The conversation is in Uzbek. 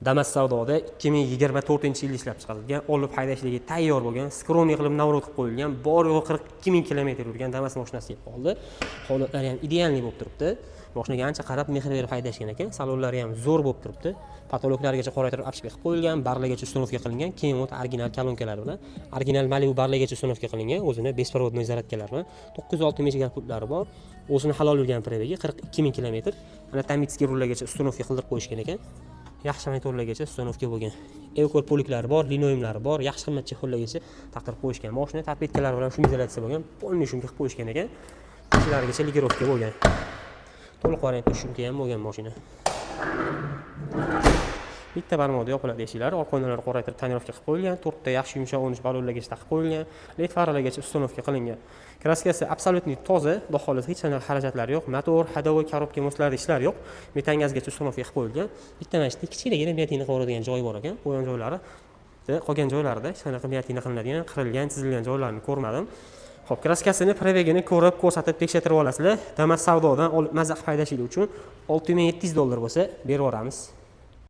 Damas savdoda 2024-yilda ishlab chiqarilgan, olib haydashlikka tayyor bo'lgan, skromniy qilib navrot qilib qo'yilgan, bor yo'q 42 ming kilometr yurgan Damas mashinasi kelib qoldi. Holatlari ham idealniy bo'lib turibdi. Mashinaga ancha qarab mehr berib haydashgan ekan. Salonlari ham zo'r bo'lib turibdi. Patologlargacha qoraytirib apshga qilib qo'yilgan, barlargacha uстановка qilingan, keyin o'ta original kolonkalar bilan, original Malibu barlargacha uстановка qilingan, o'zini beспроводной zaryadkalar bilan 906 megagal putlari bor. O'zini halol yurgan prebegi 42 ming kilometr. Mana Tamitskiy rullargacha uстановка qildirib qo'yishgan ekan. Yaxshi motorlargacha uстановка bo'lgan. Evkor poliklari bor, linoyumlari bor, yaxshi qimmat chexollargacha taqdirib qo'yishgan. Mashina tapetkalar bilan shumizatsiya bo'lgan, polniy shumka qilib qo'yishgan ekan. Ichlargacha ligirovka bo'lgan. To'liq variantda shumka ham bo'lgan mashina. Bitta barmoqda yopiladi eshiklari, orqa oynalari qoraytirib tonirovka qilib qo'yilgan, 4 ta yaxshi yumshoq 13 ballonlargacha taqib qo'yilgan, led faralargacha uстановка qilingan. Kraskasi absolyutniy toza, xudo xohlasa hech qanday xarajatlari yo'q, motor, hadovoy, korobka moslarda ishlar yo'q, metan gazgacha uстановка qilib qo'yilgan. Bitta mana shu kichkinagina metina qilib oladigan joyi bor ekan, qo'ygan joylari. Qolgan joylarida hech qanaqa metina qilinadigan, qirilgan, chizilgan joylarni ko'rmadim. Xo'p, kraskasini, prebegini ko'rib, ko'rsatib, tekshirib olasizlar. Damas savdodan olib mazza qilib haydashlik uchun $6700 bo'lsa berib yuboramiz.